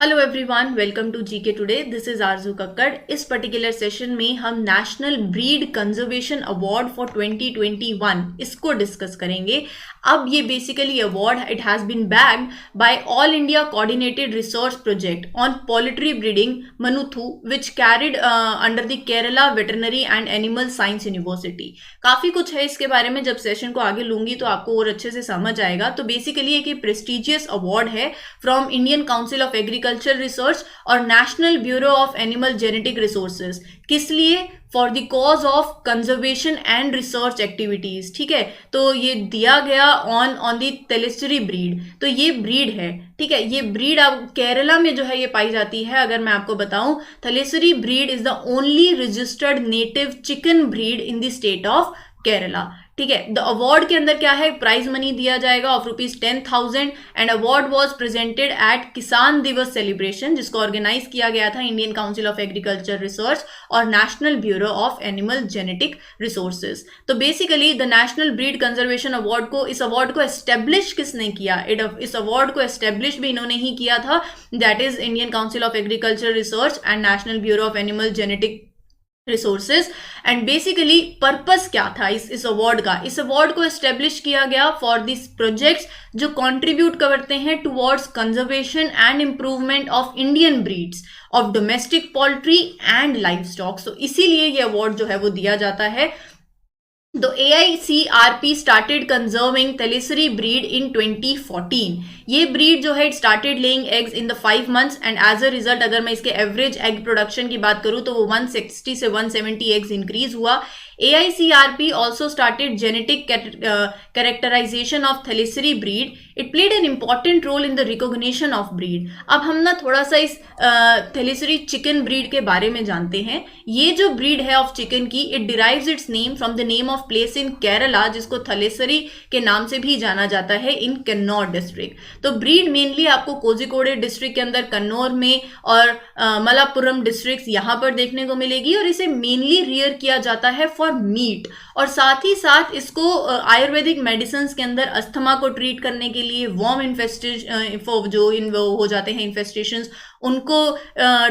Hello everyone, welcome to GK today. This is Aarzoo Kakkar. इस particular session में हम national breed conservation award for 2021 इसको discuss करेंगे। अब ये basically award it has been bagged by all India coordinated research project on poultry breeding Mannuthy which carried under the Kerala veterinary and animal science university. काफी कुछ है इसके बारे में, जब सेशन को आगे लूंगी तो आपको और अच्छे से समझ आएगा। तो बेसिकली एक प्रेस्टिजियस अवार्ड है from Indian council of agriculture research और national bureau of animal genetic resources. किस लिए? For the cause of conservation and research activities. ठीक है, तो ये दिया गया ऑन दी थैलेसेरी ब्रीड। तो ये ब्रीड है, ठीक है, ये ब्रीड अब केरला में जो है ये पाई जाती है। अगर मैं आपको बताऊं, Thalassery breed is the only registered native chicken breed in the state of Kerala. ठीक है, द अवार्ड के अंदर क्या है, प्राइज मनी दिया जाएगा of ₹10,000 and award was presented at Kisan Diwas celebration, जिसको ऑर्गेनाइज किया गया था Indian council of agriculture research और national bureau of animal genetic resources. तो basically the national breed conservation award को, इस अवार्ड को एस्टेब्लिश किसने किया? इस अवार्ड को एस्टेब्लिश भी इन्होंने ही किया था, that is Indian council of agriculture research and national bureau of animal genetic resources. And basically purpose क्या था इस अवार्ड का? इस अवार्ड को एस्टेब्लिश किया गया फॉर दिस प्रोजेक्ट्स जो कंट्रीब्यूट करते हैं towards conservation and improvement of Indian breeds of domestic poultry and live stock. तो इसीलिए ये अवार्ड जो है वो दिया जाता है। The AICRP started conserving Thalassary breed in 2014. ये ब्रीड जो है, it started laying eggs in the 5 months and as a result अगर मैं इसके एवरेज एग प्रोडक्शन की बात करूँ तो वो 160 से 170 एग्स इंक्रीज हुआ। AICRP also started genetic characterization of Thalassary breed. It played an important role in the recognition of breed. अब हम ना थोड़ा सा इस Thalassary चिकन ब्रीड के बारे में जानते हैं। ये जो ब्रीड है ऑफ चिकन की, it derives its name from the name of place in Kerala, जिसको थलेसरी के नाम से भी जाना जाता है इन कन्नौर डिस्ट्रिक्ट। तो ब्रीड मेनली आपको कोझिकोडे डिस्ट्रिक्ट के अंदर कन्नौर में और मलापुरम डिस्ट्रिक्ट यहाँ पर देखने को मिलेगी और इसे मेनली रियर किया जाता है फॉर मीट। और साथ ही साथ इसको आयुर्वेदिक मेडिसिन के अंदर अस्थमा को ट्रीट करने के लिए, वॉर्म इन्फेस्टेशन जो हो जाते हैं इन्फेस्टेशंस, उनको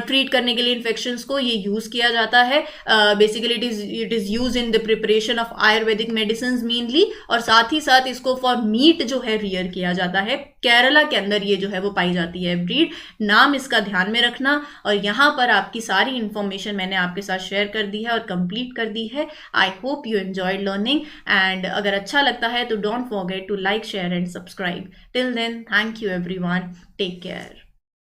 ट्रीट करने के लिए इन्फेक्शंस को ये यूज किया जाता है। Basically it is use in the preparation of Ayurvedic medicine mainly, और साथ ही साथ इसको फॉर मीट जो है रियर किया जाता है। केरला के अंदर ये जो है वो पाई जाती है ब्रीड। नाम इसका ध्यान में रखना। और यहाँ पर आपकी सारी इंफॉर्मेशन मैंने आपके साथ शेयर कर दी है और कंप्लीट कर दी है। I hope you enjoyed learning and अगर अच्छा लगता है तो don't forget to like, share and subscribe. Till then, thank you everyone, take care.